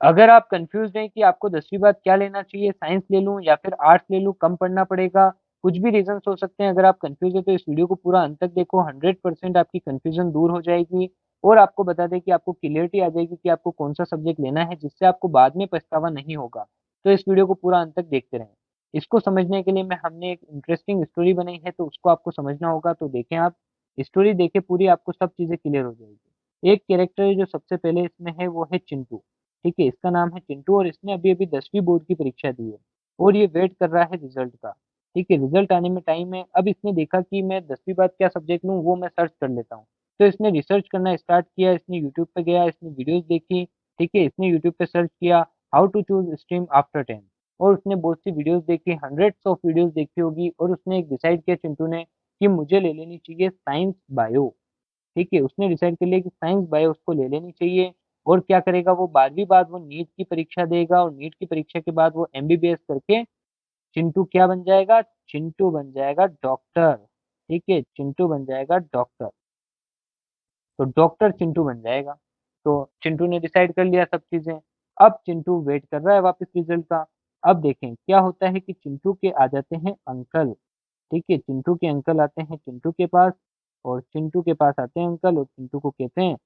अगर आप कंफ्यूज़्ड हैं कि आपको 10वीं बाद क्या लेना चाहिए, साइंस ले लूँ या फिर आर्ट्स ले लूँ, कम पढ़ना पड़ेगा, कुछ भी रीज़न्स हो सकते हैं। अगर आप कंफ्यूज़ हैं तो इस वीडियो को पूरा अंत तक देखो, 100% आपकी कन्फ्यूज़न दूर हो जाएगी और आपको बता दें कि आपको क्लैरिटी आ जाएगी कि आपको कौन-सा सब्जेक्ट लेना है, जिससे आपको बाद में पछतावा नहीं होगा। तो इस वीडियो को पूरा अंत तक देखते रहें। इसको समझने के लिए हमने एक इंटरेस्टिंग स्टोरी बनाई है, तो उसको आपको समझना होगा, तो देखें आप। स्टोरी देखें पूरी, आपको सब चीज़ें क्लियर हो जाएगी। एक कैरेक्टर है जो सबसे पहले इसमें है, वो है चिंटू। ठीक है, इसका नाम है चिंटू और इसने अभी-अभी 10वीं बोर्ड की परीक्षा दी है और ये वेट कर रहा है रिज़ल्ट का। ठीक है, रिज़ल्ट आने में टाइम है। अब इसने देखा कि मैं 10वीं बाद क्या सब्जेक्ट लूँ, वो मैं सर्च कर लेता हूँ। तो इसने रिसर्च करना स्टार्ट किया, इसने यूट्यूब पे गया, इसने वीडियोज़ देखी। ठीक है, इसने यूट्यूब पे सर्च किया how to choose stream after 10 और उसने बहुत सी वीडियोज़ देखी, हंड्रेड्स ऑफ वीडियोज़ देखी होगी और उसने एक डिसाइड किया चिंटू ने कि मुझे ले लेनी चाहिए साइंस बायो। ठीक है, उसने डिसाइड कर लिया कि साइंस बायो उसको ले लेनी चाहिए और क्या करेगा वो 12वीं बाद वो नीट की परीक्षा देगा और नीट की परीक्षा के बाद वो एमबीबीएस करके चिंटू क्या बन जाएगा? चिंटू बन जाएगा डॉक्टर। ठीक है, चिंटू बन जाएगा डॉक्टर। तो डॉक्टर चिंटू बन जाएगा। तो चिंटू ने डिसाइड कर लिया सब चीज़ें। अब चिंटू वेट कर रहा है वापस रिज़ल्ट का। अब देखें क्या होता है कि चिंटू के आ जाते हैं अंकल। ठीक है, चिंटू के अंकल आते हैं चिंटू के पास और चिंटू के पास आते हैं अंकल और चिंटू को कहते हैं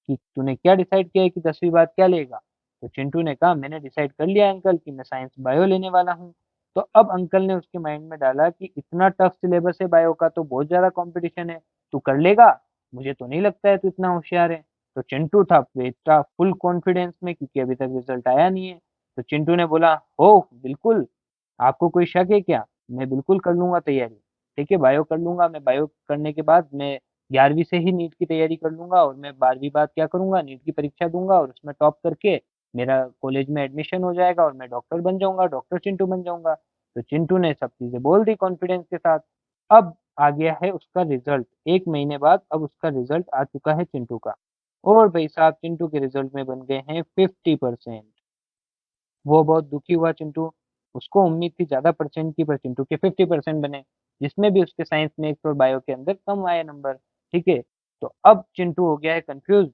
कि तूने क्या डिसाइड किया है कि 10वीं बाद क्या लेगा? तो चिंटू ने कहा मैंने डिसाइड कर लिया है अंकल कि मैं साइंस बायो लेने वाला हूँ। तो अब अंकल ने उसके माइंड में डाला कि इतना टफ सिलेबस है बायो का, तो बहुत ज़्यादा कॉम्पिटिशन है, तू कर लेगा? मुझे तो नहीं लगता है तू इतना होशियार है। तो चिंटू था बेटा फुल कॉन्फिडेंस में, क्योंकि अभी तक रिजल्ट आया नहीं है। तो चिंटू ने बोला, ओह! बिल्कुल, आपको कोई शक है क्या? मैं बिल्कुल कर लूँगा तैयारी। ठीक है, बायो कर लूँगा, मैं बायो करने के बाद मैं 11वीं से ही नीट की तैयारी कर लूँगा और मैं 12वीं बाद क्या करूँगा, नीट की परीक्षा दूँगा और उसमें टॉप करके मेरा कॉलेज में एडमिशन हो जाएगा और मैं डॉक्टर बन जाऊँगा, डॉक्टर चिंटू बन जाऊँगा। तो चिंटू ने सब चीज़ें बोल दी कॉन्फिडेंस के साथ। अब आ गया है उसका रिज़ल्ट, 1 महीने बाद अब उसका रिज़ल्ट आ चुका है चिंटू का और भई साहब चिंटू के रिज़ल्ट में बन गए हैं 50%। वो बहुत दुखी हुआ चिंटू, उसको उम्मीद थी ज़्यादा परसेंट की पर चिंटू के 50% बने, जिसमें भी उसके साइंस, मैथ्स और बायो के अंदर कम आए नंबर, ठीक है? तो अब चिंटू हो गया है कन्फ्यूज़,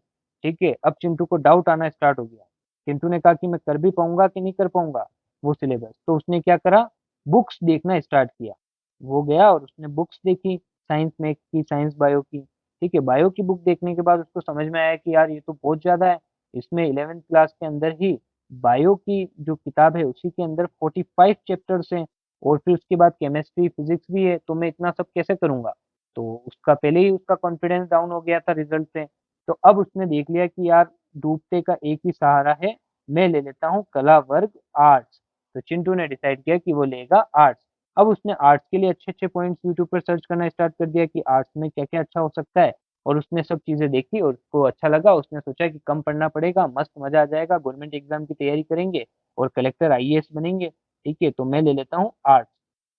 ठीक है? अब चिंटू को डाउट आना स्टार्ट हो गया। चिंटू ने कहा कि मैं कर भी पाऊँगा कि नहीं कर पाऊँगा वो सिलेबस? तो उसने क्या करा, बुक्स देखना स्टार्ट किया। वो गया और उसने बुक्स देखी, साइंस मैथ्स की, साइंस बायो की, ठीक है? बायो की बुक देखने के बाद उसको समझ में आया कि यार ये तो बहुत ज़्यादा है, इसमें 11th क्लास के अंदर ही बायो की जो किताब है उसी के अंदर 45 चैप्टर्स हैं और फिर उसके बाद केमिस्ट्री, फिज़िक्स भी है, तो मैं इतना सब कैसे करूँगा? तो उसका पहले ही उसका कॉन्फिडेंस डाउन हो गया था रिज़ल्ट से। तो अब उसने देख लिया कि यार डूबते का एक ही सहारा है, मैं ले लेता हूँ कला वर्ग आर्ट्स। तो चिंटू ने डिसाइड किया कि वो लेगा आर्ट्स। अब उसने आर्ट्स के लिए अच्छे-अच्छे पॉइंट्स यूट्यूब पर सर्च करना स्टार्ट कर दिया कि आर्ट्स में क्या-क्या अच्छा हो सकता है और उसने सब चीज़ें देखी और उसको अच्छा लगा। उसने सोचा कि कम पढ़ना पड़ेगा, मस्त मज़ा आ जाएगा, गवर्नमेंट एग्ज़ाम की तैयारी करेंगे और कलेक्टर आईएएस बनेंगे, ठीक है? तो मैं ले लेता हूँ आर्ट्स।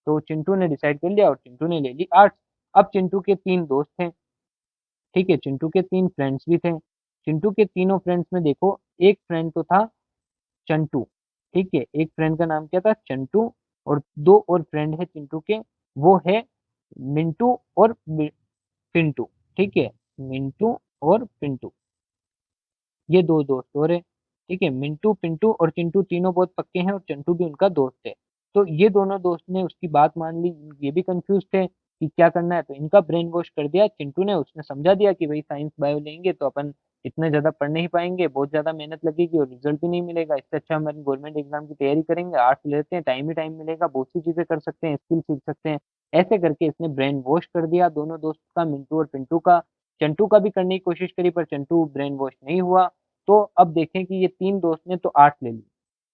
तो चिंटू ने डिसाइड कर लिया और चिंटू ने ले ली आर्ट्स। अब चिंटू के 3 दोस्त थे, ठीक है? चिंटू के 3 फ्रेंड्स भी थे। चिंटू के तीनों फ्रेंड्स में देखो, एक फ्रेंड तो था चंटू, ठीक है? एक फ्रेंड का नाम क्या था? चंटू और 2 और फ्रेंड है चिंटू के, वो है मिंटू और पिंटू, ठीक है? मिंटू और पिंटू। ये 2 दोस्त और हैं, ठीक है? मिंटू, पिंटू और चिंटू तीनों बहुत पक्के हैं और चंटू भी उनका दोस्त है। तो ये दोनों दोस्त ने उसकी बात मान ली, ये भी कन्फ्यूज़ थे कि क्या करना है, तो इनका ब्रेन वॉश कर दिया चिंटू ने, उसने समझा दिया कि भई साइंस बायो लेंगे तो अपन इतना ज़्यादा पढ़ नहीं पाएँगे, बहुत ज़्यादा मेहनत लगेगी और रिज़ल्ट भी नहीं मिलेगा, इससे अच्छा हम गवर्नमेंट एग्ज़ाम की तैयारी करेंगे, आर्ट्स ले लेते हैं, टाइम ही टाइम मिलेगा, बहुत सी चीज़ें कर सकते हैं, स्किल सीख सकते हैं। ऐसे करके इसने ब्रेन वॉश कर दिया दोनों दोस्त का, मिंटू और पिंटू का। चंटू का भी करने की कोशिश करी पर चंटू ब्रेन वॉश नहीं हुआ। तो अब देखें कि ये 3 दोस्त ने तो आर्ट्स ले ली,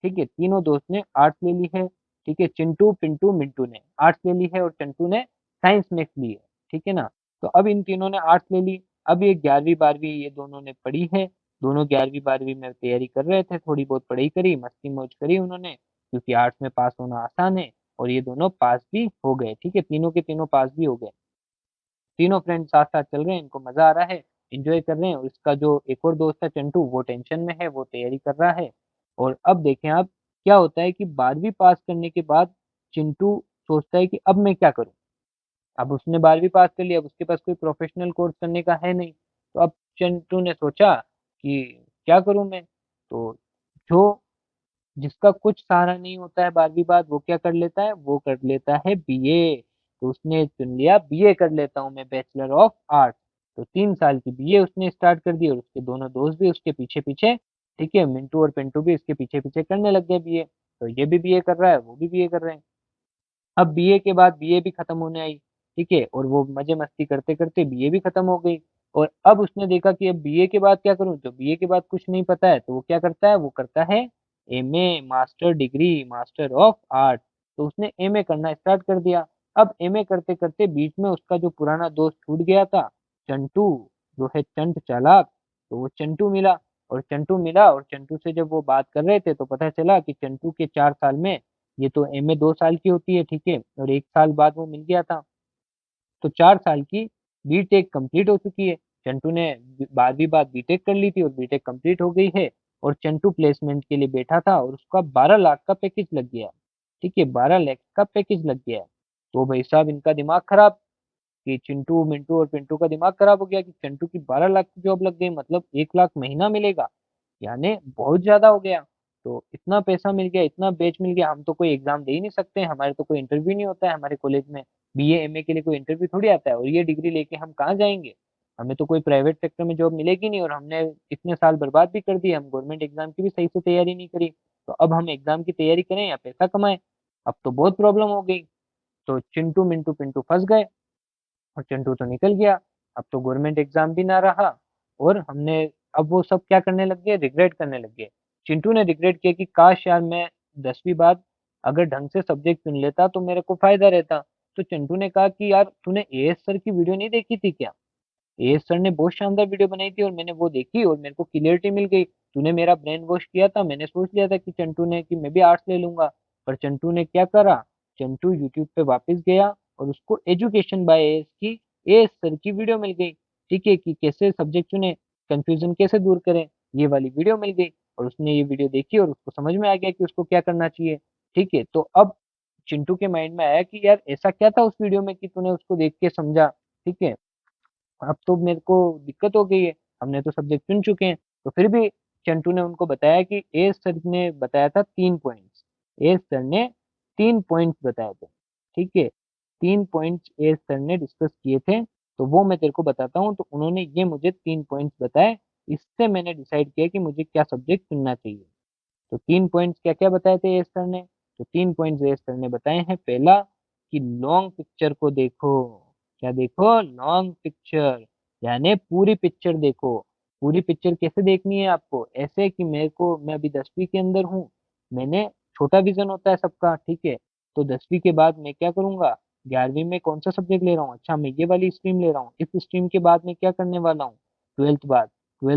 ठीक है? तीनों दोस्त ने आर्ट्स ले ली है, ठीक है? चिंटू, पिंटू, मिंटू ने आर्ट्स ले ली है और चंटू ने साइंस मैथ्स ली है, ठीक है ना? तो अब इन तीनों ने आर्ट्स ले ली, अब ये 11वीं 12वीं ये दोनों ने पढ़ी है, दोनों 11वीं 12वीं में तैयारी कर रहे थे, थोड़ी बहुत पढ़ाई करी, मस्ती-मौज करी उन्होंने, क्योंकि आर्ट्स में पास होना आसान है और ये दोनों पास भी हो गए, ठीक है? तीनों के तीनों पास भी हो गए। तीनों फ्रेंड साथ-साथ चल रहे हैं, इनको मज़ा आ रहा है, एन्जॉय कर रहे हैं और इसका जो एक और दोस्त है चंटू, वो टेंशन में है, वो तैयारी कर रहा है। और अब देखें आप, क्या होता है कि 12वीं पास करने के बाद चिंटू सोचता है कि अब मैं क्या करूँ? अब उसने 12वीं पास कर लिया, अब उसके पास कोई प्रोफ़ेशनल कोर्स करने का है नहीं। तो अब चिंटू ने सोचा कि क्या करूँ मैं? तो जो जिसका कुछ सहारा नहीं होता है 12वीं बाद, वो क्या कर लेता है, वो कर लेता है बीए। तो उसने चुन लिया बीए कर लेता हूँ मैं, बैचलर ऑफ आर्ट। तो 3 साल की बीए उसने स्टार्ट कर दी, और उसके दोनों दोस्त भी उसके पीछे पीछे, ठीक है, मिंटू और पिंटू भी इसके पीछे पीछे करने लग गए बीए। तो ये भी बीए कर रहा है, वो भी बीए कर रहे हैं। अब बीए के बाद बीए भी खत्म होने आई, ठीक है, और वो मजे मस्ती करते करते बीए भी खत्म हो गई। और अब उसने देखा कि अब बीए के बाद क्या करूं, तो बीए के बाद कुछ नहीं पता है, तो वो क्या करता है, वो करता है MA, master degree, master of art. तो उसने एमए करना स्टार्ट कर दिया। अब एमए करते करते बीच में उसका जो पुराना दोस्त छूट गया था, चंटू, जो है चंट चालाक, तो वो चंटू मिला। और चंटू से जब वो बात कर रहे थे तो पता चला कि चंटू के 4 साल में, ये तो एमए 2 साल की होती है, ठीक है, और 1 साल बाद वो मिल गया था, तो 4 साल की बीटेक कंप्लीट हो चुकी है। चंटू ने 12वीं बाद बीटेक कर ली थी, और बीटेक कंप्लीट हो गई है। और चंटू प्लेसमेंट के लिए बैठा था, और उसका 12 लाख का पैकेज लग गया, ठीक है, 12 लाख का पैकेज लग गया। तो भाई साहब इनका दिमाग खराब, कि चिंटू मिंटू और पिंटू का दिमाग खराब हो गया कि चंटू की 12 लाख की जॉब लग गई, मतलब 1 लाख महीना मिलेगा, यानी बहुत ज्यादा हो गया। तो इतना पैसा मिल गया, इतना बैच मिल गया, हम तो कोई एग्जाम दे ही नहीं सकते, हमारे तो कोई इंटरव्यू नहीं होता है हमारे कॉलेज में, बीए एमए के लिए कोई इंटरव्यू थोड़ी आता है, और ये डिग्री लेके हम कहाँ जाएंगे, हमें तो कोई प्राइवेट सेक्टर में जॉब मिलेगी नहीं, और हमने इतने साल बर्बाद भी कर दिए, हम गवर्नमेंट एग्जाम की भी सही से तैयारी नहीं करी। तो अब हम एग्जाम की तैयारी करें या पैसा कमाएं, अब तो बहुत प्रॉब्लम हो गई। तो चिंटू मिंटू पिंटू फंस गए, और चिंटू तो निकल गया। अब तो गवर्नमेंट एग्जाम भी ना रहा, और हमने, अब वो सब क्या करने लग गए, रिग्रेट करने लग गए। चिंटू ने रिग्रेट किया कि काश यार मैं 10वीं बाद अगर ढंग से सब्जेक्ट चुन लेता तो मेरे को फायदा रहता। तो चिंटू ने कहा कि यार तूने एएस सर की वीडियो नहीं देखी थी क्या, एएस सर ने बहुत शानदार वीडियो बनाई थी, और मैंने वो देखी और मेरे को क्लियरिटी मिल गई। तूने मेरा ब्रेन वॉश किया था, मैंने सोच लिया था कि चंटू ने, कि मैं भी आर्ट्स ले लूंगा। पर चंटू ने क्या करा, चंटू यूट्यूब पे वापस गया, और उसको एजुकेशन बाय एएस की, एएस सर की वीडियो मिल गई, ठीक है, कि कैसे सब्जेक्ट चुने, कंफ्यूजन कैसे दूर करें, ये वाली वीडियो मिल गई। और उसने ये वीडियो देखी, और उसको समझ में आ गया कि उसको क्या करना चाहिए, ठीक है। तो अब चिंटू के माइंड में आया कि यार ऐसा क्या था उस वीडियो में कि तूने उसको देख के समझा, ठीक है, अब तो मेरे को दिक्कत हो गई है, हमने तो सब्जेक्ट चुन चुके हैं। तो फिर भी चंटू ने उनको बताया कि एस सर ने बताया था 3 पॉइंट्स, एस सर ने 3 पॉइंट्स बताए थे, ठीक है, 3 पॉइंट्स एस सर ने डिस्कस किए थे। तो वो मैं तेरे को बताता हूँ। तो उन्होंने ये मुझे 3 पॉइंट्स बताए, इससे मैंने डिसाइड किया कि मुझे क्या सब्जेक्ट चुनना चाहिए। तो 3 पॉइंट्स क्या क्या बताए थे एस सर ने, तो 3 पॉइंट्स एस सर ने बताए हैं। पहला, कि लॉन्ग पिक्चर को देखो, क्या देखो, लॉन्ग पिक्चर, यानी पूरी पिक्चर देखो। पूरी पिक्चर कैसे देखनी है आपको, ऐसे कि मेरे को, मैं अभी 10वीं के अंदर हूँ, मैंने, छोटा विजन होता है सबका, ठीक है, तो 10वीं के बाद मैं क्या करूंगा, 11वीं में कौन सा सब्जेक्ट ले रहा हूँ, अच्छा मैं ये वाली स्ट्रीम ले रहा हूँ, इस स्ट्रीम के बाद मैं क्या करने वाला हूँ, ट्वेल्थ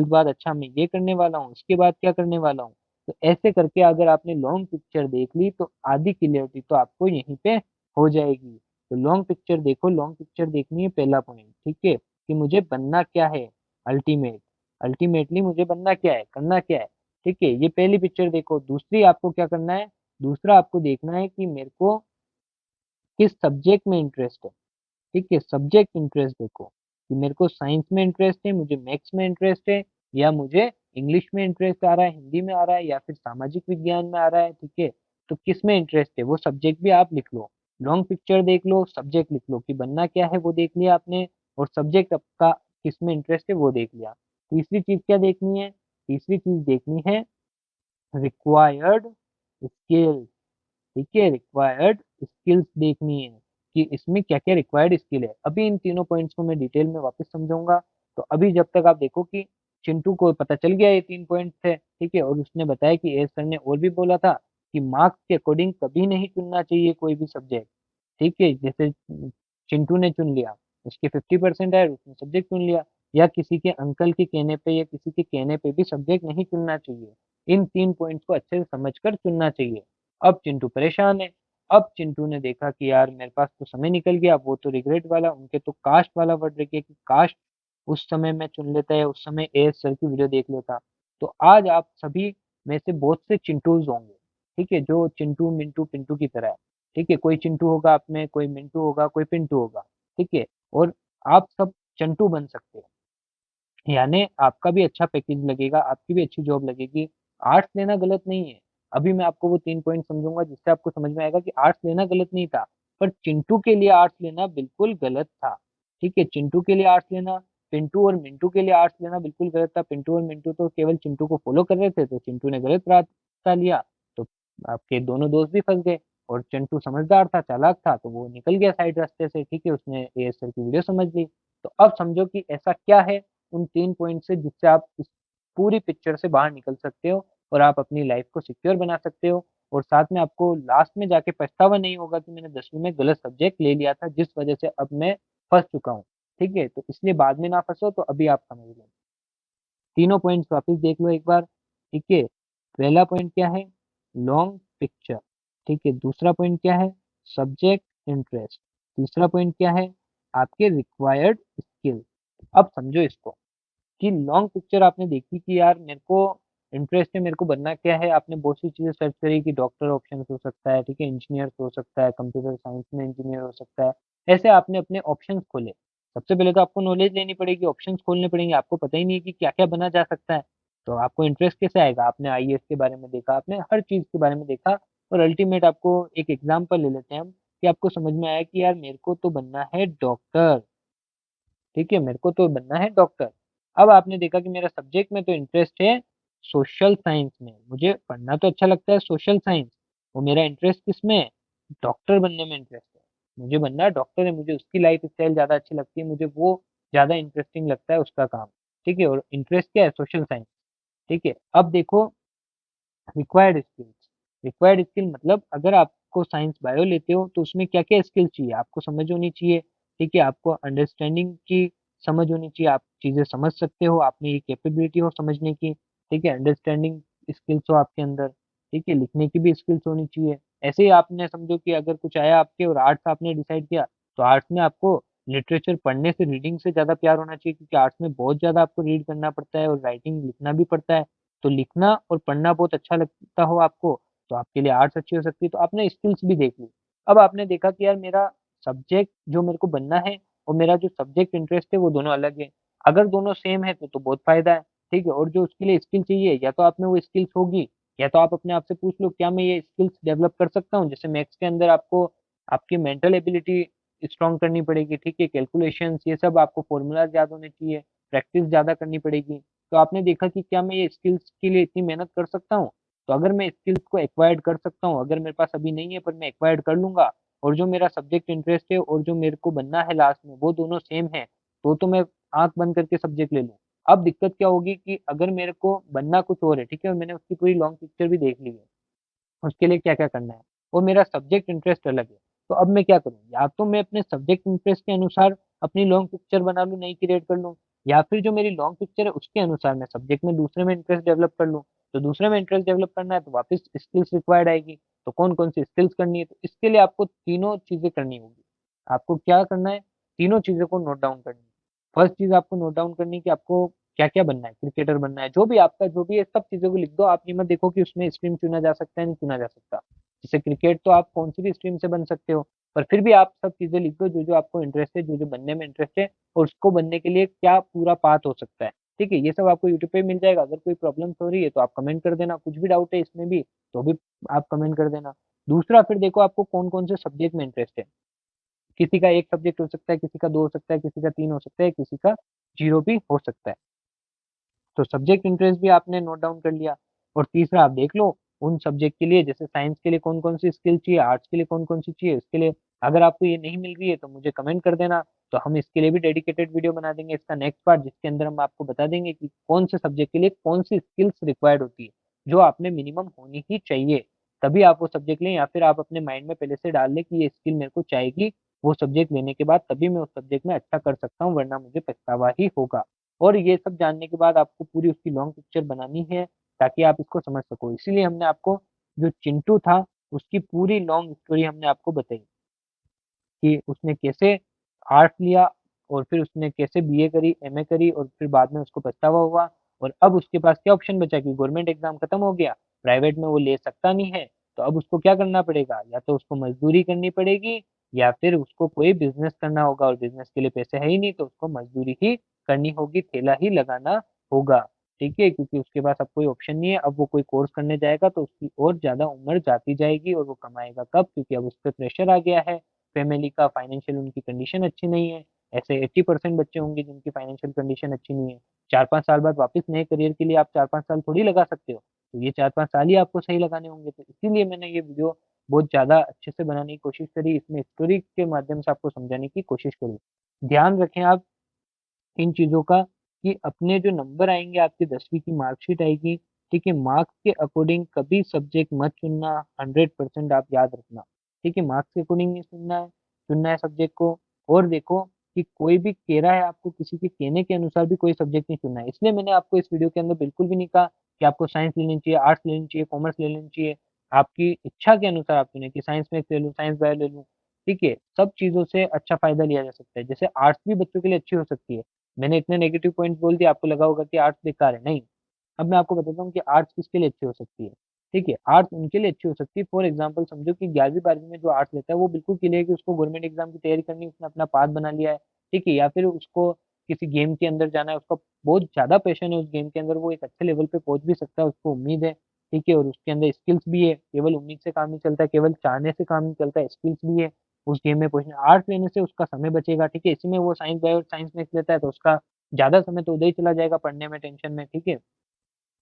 बाद अच्छा मैं ये करने वाला हूँ, इसके बाद क्या करने वाला हूँ। तो ऐसे करके अगर आपने लॉन्ग पिक्चर देख ली तो आधी क्लियरिटी तो आपको यहीं पे हो जाएगी। तो लॉन्ग पिक्चर देखो, लॉन्ग पिक्चर देखनी है, पहला पॉइंट, ठीक है, कि मुझे बनना क्या है, अल्टीमेट, अल्टीमेटली मुझे बनना क्या है, करना क्या है, ठीक है, ये पहली पिक्चर देखो। दूसरी आपको क्या करना है, दूसरा आपको देखना है कि मेरे को किस सब्जेक्ट में इंटरेस्ट है, ठीक है, सब्जेक्ट इंटरेस्ट देखो, कि मेरे को साइंस में इंटरेस्ट है, मुझे मैथ्स में इंटरेस्ट है, या मुझे इंग्लिश में इंटरेस्ट आ रहा है, हिंदी में आ रहा है, या फिर सामाजिक विज्ञान में आ रहा है, ठीक है, तो किस में इंटरेस्ट है वो सब्जेक्ट भी आप लिख लो। लॉन्ग पिक्चर देख लो, सब्जेक्ट लिख लो, कि बनना क्या है वो देख लिया आपने, और सब्जेक्ट आपका किस में इंटरेस्ट है वो देख लिया। तीसरी चीज क्या देखनी है, तीसरी चीज देखनी है रिक्वायर्ड स्किल्स, ठीक है, रिक्वायर्ड स्किल्स देखनी है, कि इसमें क्या क्या रिक्वायर्ड स्किल है। अभी इन तीनों पॉइंट्स को मैं डिटेल में वापस समझाऊंगा। तो अभी जब तक आप देखो कि चिंटू को पता चल गया ये 3 पॉइंट थे, ठीक है, और उसने बताया कि एस सर ने और भी बोला था कि मार्क्स के अकॉर्डिंग कभी नहीं चुनना चाहिए कोई भी सब्जेक्ट, ठीक है, जैसे चिंटू ने चुन लिया, उसके 50% आए, उसने सब्जेक्ट चुन लिया, या किसी के अंकल के कहने पे या किसी के कहने पे भी सब्जेक्ट नहीं चुनना चाहिए। इन 3 पॉइंट्स को अच्छे से समझकर चुनना चाहिए। अब चिंटू परेशान है। अब चिंटू ने देखा कि यार मेरे पास तो समय निकल गया, वो तो रिग्रेट वाला, उनके तो कास्ट वाला वर्ड रह गया कि काश उस समय मैं चुन लेता या उस समय एएस सर की वीडियो देख लेता। तो आज आप सभी में से बहुत से चिंटूज होंगे, ठीक है, जो चिंटू मिंटू पिंटू की तरह है, ठीक है, कोई चिंटू होगा आप में, कोई मिंटू होगा, कोई पिंटू होगा, ठीक है, और आप सब चंटू बन सकते हैं, यानी आपका भी अच्छा पैकेज लगेगा, आपकी भी अच्छी जॉब लगेगी। आर्ट्स लेना गलत नहीं है, अभी मैं आपको वो 3 पॉइंट समझूंगा जिससे आपको समझ में आएगा कि आर्ट्स लेना गलत नहीं था, पर चिंटू के लिए आर्ट्स लेना बिल्कुल गलत था। ठीक है, चिंटू के लिए आर्ट्स लेना, पिंटू और मिंटू के लिए आर्ट्स लेना बिल्कुल गलत था। पिंटू और मिंटू तो केवल चिंटू को फॉलो कर रहे थे, तो चिंटू ने गलत रास्ता लिया, तो आपके दोनों दोस्त भी फंस गए। और चिंटू समझदार था, चालाक था, तो वो निकल गया साइड रास्ते से। ठीक है, उसने ए सर की वीडियो समझ ली। तो अब समझो कि ऐसा क्या है उन 3 पॉइंट से जिससे आप इस पूरी पिक्चर से बाहर निकल सकते हो और आप अपनी लाइफ को सिक्योर बना सकते हो। और साथ में आपको लास्ट में जाके पछतावा नहीं होगा कि मैंने 10वीं में गलत सब्जेक्ट ले लिया था, जिस वजह से अब मैं फंस चुका हूँ। ठीक है, तो इसलिए बाद में ना फंसो, तो अभी आप समझ लो। तीनों पॉइंट्स वापस देख लो एक बार। ठीक है, पहला पॉइंट क्या है? Long picture. ठीक है, दूसरा पॉइंट क्या है? Subject interest. तीसरा पॉइंट क्या है? आपके रिक्वायर्ड स्किल। अब समझो इसको कि लॉन्ग पिक्चर आपने देखी कि यार मेरे को इंटरेस्ट है, मेरे को बनना क्या है। आपने बहुत सी चीजें सर्च करी कि डॉक्टर ऑप्शन हो सकता है, ठीक है, इंजीनियर हो सकता है, कंप्यूटर साइंस में इंजीनियर हो सकता है। ऐसे आपने अपने ऑप्शंस खोले। सबसे पहले तो आपको नॉलेज लेनी पड़ेगी, ऑप्शंस खोलने पड़ेंगे। आपको पता ही नहीं है कि क्या क्या बना जा सकता है, तो आपको इंटरेस्ट कैसे आएगा? आपने आईएएस के बारे में देखा, आपने हर चीज के बारे में देखा, और अल्टीमेट आपको एक एग्जाम्पल ले लेते हैं हम, कि आपको समझ में आया कि यार मेरे को तो बनना है डॉक्टर। ठीक है, मेरे को तो बनना है डॉक्टर। अब आपने देखा कि मेरा सब्जेक्ट में तो इंटरेस्ट है सोशल साइंस में, मुझे पढ़ना तो अच्छा लगता है सोशल साइंस, वो मेरा इंटरेस्ट किस में है? डॉक्टर बनने में इंटरेस्ट है। मुझे बनना है डॉक्टर है, मुझे उसकी लाइफ स्टाइल ज्यादा अच्छी लगती है, मुझे वो ज्यादा इंटरेस्टिंग लगता है उसका काम। ठीक है, और इंटरेस्ट क्या है? Social science. ठीक है, अब देखो रिक्वायर्ड स्किल्स। रिक्वायर्ड स्किल मतलब अगर आपको साइंस बायो लेते हो तो उसमें क्या क्या स्किल चाहिए? आपको समझ होनी चाहिए। ठीक है, आपको अंडरस्टैंडिंग की समझ होनी चाहिए, आप चीजें समझ सकते हो, आप में ये कैपेबिलिटी हो समझने की। ठीक है, अंडरस्टैंडिंग स्किल्स हो आपके अंदर। ठीक है, लिखने की भी स्किल्स होनी चाहिए। ऐसे ही आपने समझो कि अगर कुछ आया आपके और आर्ट्स आपने डिसाइड किया, तो आर्ट्स में आपको लिटरेचर पढ़ने से, रीडिंग से ज्यादा प्यार होना चाहिए, क्योंकि आर्ट्स में बहुत ज्यादा आपको रीड करना पड़ता है और राइटिंग लिखना भी पड़ता है। तो लिखना और पढ़ना बहुत अच्छा लगता हो आपको, तो आपके लिए आर्ट्स अच्छी हो सकती है। तो आपने स्किल्स भी देख ली। अब आपने देखा कि यार मेरा सब्जेक्ट जो मेरे को बनना है और मेरा जो सब्जेक्ट इंटरेस्ट है वो दोनों अलग है। अगर दोनों सेम है तो बहुत फायदा है। ठीक है, और जो उसके लिए स्किल चाहिए, या तो आप में वो स्किल्स होगी, या तो आप अपने आप से पूछ लो क्या मैं ये स्किल्स डेवलप कर सकता हूँ। जैसे मैथ्स के अंदर आपको आपकी मेंटल एबिलिटी स्ट्रॉन्ग करनी पड़ेगी। ठीक है, कैलकुलेशंस ये सब आपको फॉर्मूलाज याद होने चाहिए, प्रैक्टिस ज्यादा करनी पड़ेगी। तो आपने देखा कि क्या मैं ये स्किल्स के लिए इतनी मेहनत कर सकता हूँ? तो अगर मैं स्किल्स को एक्वायर्ड कर सकता हूँ, अगर मेरे पास अभी नहीं है पर मैं एक्वायर्ड कर लूंगा, और जो मेरा सब्जेक्ट इंटरेस्ट है और जो मेरे को बनना है लास्ट में वो दोनों सेम है, तो मैं आंख बंद करके सब्जेक्ट ले लूँ। अब दिक्कत क्या होगी कि अगर मेरे को बनना कुछ और है, ठीक है, और मैंने उसकी पूरी लॉन्ग पिक्चर भी देख ली है, उसके लिए क्या क्या करना है, और मेरा सब्जेक्ट इंटरेस्ट अलग है, तो अब मैं क्या करूँ? या तो मैं अपने सब्जेक्ट इंटरेस्ट के अनुसार अपनी लॉन्ग पिक्चर बना लूँ, नई क्रिएट कर लूँ, या फिर जो मेरी लॉन्ग पिक्चर है उसके अनुसार मैं सब्जेक्ट में दूसरे में इंटरेस्ट डेवलप कर लूँ। तो दूसरे में इंटरेस्ट डेवलप करना है तो वापस स्किल्स रिक्वायर्ड आएगी। तो कौन कौन सी स्किल्स करनी है? तो इसके लिए आपको तीनों चीजें करनी होगी। आपको क्या करना है? तीनों चीजों को नोट डाउन करनी है। फर्स्ट चीज आपको नोट डाउन करनी है कि आपको क्या क्या बनना है। क्रिकेटर बनना है, जो भी आपका जो भी है सब चीजों को लिख दो। आप ये मत देखो कि उसमें स्ट्रीम चुना जा सकता है नहीं चुना जा सकता। जैसे क्रिकेट तो आप कौन सी भी स्ट्रीम से बन सकते हो, पर फिर भी आप सब चीजें लिख दो जो जो आपको इंटरेस्ट है, जो जो बनने में इंटरेस्ट है, और उसको बनने के लिए क्या पूरा पाथ हो सकता है। ठीक है, ये सब आपको यूट्यूब पे मिल जाएगा। अगर कोई प्रॉब्लम हो रही है तो आप कमेंट कर देना, कुछ भी डाउट है इसमें भी तो भी आप कमेंट कर देना। दूसरा, फिर देखो आपको कौन कौन से सब्जेक्ट में इंटरेस्ट है। किसी का एक सब्जेक्ट हो सकता है, किसी का दो हो सकता है, किसी का तीन हो सकता है, किसी का जीरो भी हो सकता है। तो सब्जेक्ट इंटरेस्ट भी आपने नोट डाउन कर लिया। और तीसरा आप देख लो उन सब्जेक्ट के लिए, जैसे साइंस के लिए कौन कौन सी स्किल चाहिए, आर्ट्स के लिए कौन कौन सी चाहिए, इसके लिए अगर आपको ये नहीं मिल रही है तो मुझे कमेंट कर देना। तो हम इसके लिए भी डेडिकेटेड वीडियो बना देंगे, इसका नेक्स्ट पार्ट, जिसके अंदर हम आपको बता देंगे कि कौन से सब्जेक्ट के लिए कौन सी स्किल्स रिक्वायर्ड होती है, जो आप में मिनिमम होनी ही चाहिए। तभी आप वो सब्जेक्ट लें, या फिर आप अपने माइंड में पहले से डाल लें कि ये स्किल मेरे को चाहिए, वो सब्जेक्ट लेने के बाद तभी मैं उस सब्जेक्ट में अच्छा कर सकता हूँ, वरना मुझे पछतावा ही होगा। और ये सब जानने के बाद आपको पूरी उसकी लॉन्ग पिक्चर बनानी है, ताकि आप इसको समझ सको। इसीलिए हमने आपको, जो चिंटू था उसकी पूरी लॉन्ग स्टोरी हमने आपको बताई, कि उसने कैसे आर्ट्स लिया, और फिर उसने कैसे बीए करी, एमए करी, और फिर बाद में उसको पछतावा हुआ। और अब उसके पास क्या ऑप्शन बचा कि गवर्नमेंट एग्जाम खत्म हो गया, प्राइवेट में वो ले सकता नहीं है, तो अब उसको क्या करना पड़ेगा? या तो उसको मजदूरी करनी पड़ेगी, या फिर उसको कोई बिजनेस करना होगा, और बिजनेस के लिए पैसे है ही नहीं तो उसको मजदूरी ही करनी होगी, ठेला ही लगाना होगा। ठीक है, क्योंकि उसके पास अब कोई ऑप्शन नहीं है, अब वो कोई कोर्स करने जाएगा तो उसकी और ज़्यादा उम्र जाती जाएगी और वो कमाएगा कब? क्योंकि अब उस पे प्रेशर आ गया है, फैमिली का, फाइनेंशियल उनकी कंडीशन अच्छी नहीं है। ऐसे 80% बच्चे होंगे जिनकी फाइनेंशियल कंडीशन अच्छी नहीं है। 4-5 साल बाद वापस नए करियर के लिए आप 4-5 साल थोड़ी लगा सकते हो, तो ये 4-5 साल ही आपको सही लगाने होंगे। तो इसीलिए मैंने ये वीडियो बहुत ज़्यादा अच्छे से बनाने की कोशिश करी, इसमें स्टोरी के माध्यम से आपको समझाने की कोशिश करी। ध्यान रखें आप इन चीज़ों का कि अपने जो नंबर आएँगे, आपकी 10वीं की मार्कशीट आएगी, ठीक है? मार्क्स के अकॉर्डिंग कभी सब्जेक्ट मत चुनना, 100% आप याद रखना, ठीक है? मार्क्स के अकॉर्डिंग नहीं चुनना है सब्जेक्ट को। और देखो कि कोई भी कह रहा है आपको, किसी के कहने के अनुसार भी कोई सब्जेक्ट नहीं चुनना है। इसलिए मैंने आपको इस वीडियो के अंदर बिल्कुल भी नहीं कहा कि आपको साइंस लेनी चाहिए, आर्ट्स लेनी चाहिए, कॉमर्स ले लेनी चाहिए। आपकी इच्छा के अनुसार आप चुनें कि साइंस मैथ्स ले लूँ, साइंस बायो ले लूँ, ठीक है? सब चीज़ों से अच्छा फ़ायदा लिया जा सकता है। जैसे आर्ट्स भी बच्चों के लिए अच्छी हो सकती है। मैंने इतने नेगेटिव पॉइंट्स बोल दिए, आपको लगा होगा कि आर्ट्स बेकार है, नहीं। अब मैं आपको बताता हूँ कि आर्ट्स किसके लिए अच्छी हो सकती है, ठीक है? आर्ट्स उनके लिए अच्छी हो सकती है, फॉर एग्ज़ाम्पल समझो कि 11वीं-12वीं में जो आर्ट्स लेता है, वो बिल्कुल क्लियर है कि उसको गवर्नमेंट एग्ज़ाम की तैयारी करनी है, उसने अपना पाथ बना लिया है, ठीक है? या फिर उसको किसी गेम के अंदर जाना है, उसका बहुत ज़्यादा पैशन है उस गेम के अंदर, वो एक अच्छे लेवल पे पहुँच भी सकता है, उसको उम्मीद है, ठीक है? और उसके अंदर स्किल्स भी है, केवल उम्मीद से काम नहीं चलता है, केवल चाहने से काम नहीं चलता है, स्किल्स भी है उस गेम में पहुँचना। आर्ट्स लेने से उसका समय बचेगा, ठीक है? इसी में वो साइंस बायो, साइंस मैथ्स लेता है, तो उसका ज़्यादा समय तो उधर ही चला जाएगा पढ़ने में, टेंशन में, ठीक है?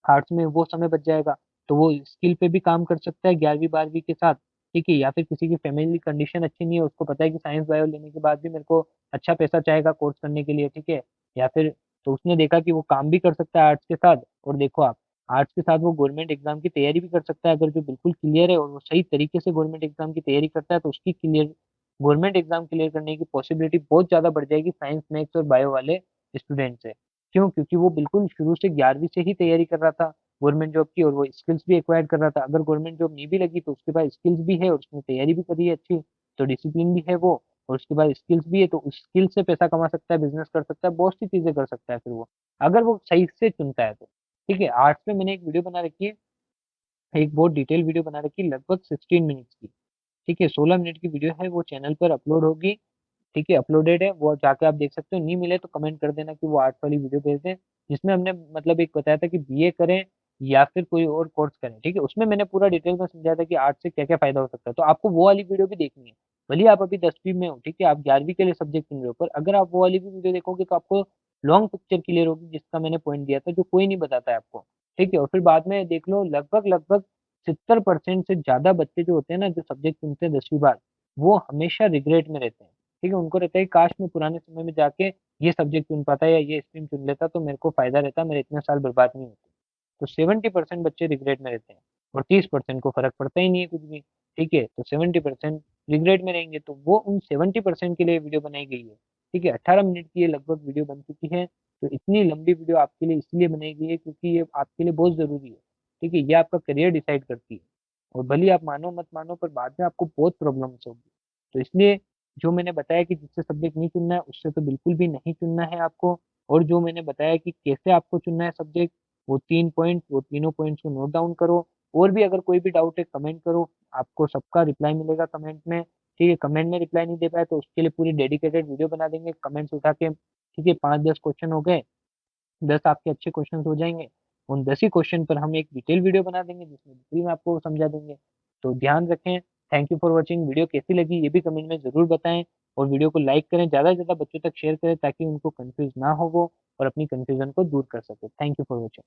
आर्ट्स में वो समय बच जाएगा, तो वो स्किल पे भी काम कर सकता है 11वीं-12वीं के साथ, ठीक है? या फिर किसी की फैमिली कंडीशन अच्छी नहीं है, उसको पता है कि साइंस बायो लेने के बाद भी मेरे को अच्छा पैसा चाहेगा कोर्स करने के लिए, ठीक है? या फिर तो उसने देखा कि वो काम भी कर सकता है आर्ट्स के साथ, और देखो आप, आर्ट्स के साथ वो गवर्नमेंट एग्ज़ाम की तैयारी भी कर सकता है, अगर जो बिल्कुल क्लियर है और वो सही तरीके से गवर्नमेंट एग्ज़ाम की तैयारी करता है, तो उसकी गवर्नमेंट एग्ज़ाम क्लियर करने की पॉसिबिलिटी बहुत ज़्यादा बढ़ जाएगी साइंस, मैथ्स और बायो वाले स्टूडेंट से। क्यों? क्योंकि वो बिल्कुल शुरू से 11वीं से ही तैयारी कर रहा था गवर्नमेंट जॉब की, और वो स्किल्स भी एक्वायर्ड कर रहा था। अगर गवर्नमेंट जॉब नहीं भी लगी तो उसके पास स्किल्स भी है और उसने तैयारी भी करी है अच्छी, तो डिसिप्लिन भी है वो, और उसके पास स्किल्स भी है, तो उस स्किल से पैसा कमा सकता है, बिज़नेस कर सकता है, बहुत सी चीज़ें कर सकता है फिर वो, अगर वो सही से चुनता है तो। ठीक है? आर्ट्स में मैंने एक वीडियो बना रखी है, एक बहुत डिटेल वीडियो बना रखी है लगभग 16 मिनट्स की। ठीक है? 16 मिनट की वीडियो है, वो चैनल पर अपलोड होगी, ठीक है, अपलोडेड है, वो जाके आप देख सकते हो, नहीं मिले तो कमेंट कर देना कि वो आर्ट्स वाली वीडियो भेज दें, जिसमें हमने मतलब एक बताया था कि बीए करें या फिर कोई और कोर्स करें, ठीक है? उसमें मैंने पूरा डिटेल में समझाया था कि आर्ट्स से क्या-क्या फ़ायदा हो सकता है, तो आपको वो वाली वीडियो भी देखनी है। भले ही आप अभी 10वीं में हो, ठीक है? आप 11वीं के लिए सब्जेक्ट चुन रहे हो, पर अगर आप वो वाली भी वीडियो देखोगे तो आपको लॉन्ग पिक्चर क्लियर होगी, जिसका मैंने पॉइंट दिया था, जो कोई नहीं बताता है आपको, ठीक है? और फिर बाद में देख लो, लगभग 70% से ज़्यादा बच्चे जो होते हैं ना, जो सब्जेक्ट चुनते हैं 10वीं बाद, वो हमेशा रिग्रेट में रहते हैं। ठीक है? उनको रहता है कि काश मैं पुराने समय में जाके ये सब्जेक्ट चुन पाता या ये स्ट्रीम चुन लेता तो मेरे को फ़ायदा रहता, मेरे इतने साल बर्बाद नहीं होते। तो 70% बच्चे रिग्रेट में रहते हैं और 30% को फ़र्क पड़ता ही नहीं है कुछ भी, ठीक है? तो 70% रिग्रेट में रहेंगे, तो वो उन 70% के लिए वीडियो बनाई गई है, ठीक है? 18 मिनट की ये लगभग वीडियो बन चुकी है, तो इतनी लंबी वीडियो आपके लिए इसलिए बनाई गई है क्योंकि ये आपके लिए बहुत ज़रूरी है, ठीक है? ये आपका करियर डिसाइड करती है और भले ही आप मानो मत मानो, पर बाद में आपको बहुत प्रॉब्लम्स होगी। तो इसलिए जो मैंने बताया कि जिससे सब्जेक्ट नहीं चुनना है, उससे तो बिल्कुल भी नहीं चुनना है आपको, और जो मैंने बताया कि कैसे आपको चुनना है सब्जेक्ट, वो 3 पॉइंट, वो तीनों पॉइंट्स को नोट डाउन करो। और भी अगर कोई भी डाउट है कमेंट करो, आपको सबका रिप्लाई मिलेगा कमेंट में, ठीक है? कमेंट में रिप्लाई नहीं दे पाए तो उसके लिए पूरी डेडिकेटेड वीडियो बना देंगे, कमेंट्स उठा के, ठीक है? 5-10 क्वेश्चन हो गए, 10 आपके अच्छे क्वेश्चंस हो जाएँगे, उन 10 ही क्वेश्चन पर हम एक डिटेल वीडियो बना देंगे जिसमें डिटेल में आपको समझा देंगे। तो ध्यान रखें, thank you for watching, video कैसी लगी ये भी कमेंट में ज़रूर बताएँ और वीडियो को लाइक करें, ज़्यादा से ज़्यादा बच्चों तक शेयर करें ताकि उनको कन्फ्यूज़ ना हो वो और अपनी कन्फ्यूज़न को दूर कर सकें। Thank you for watching.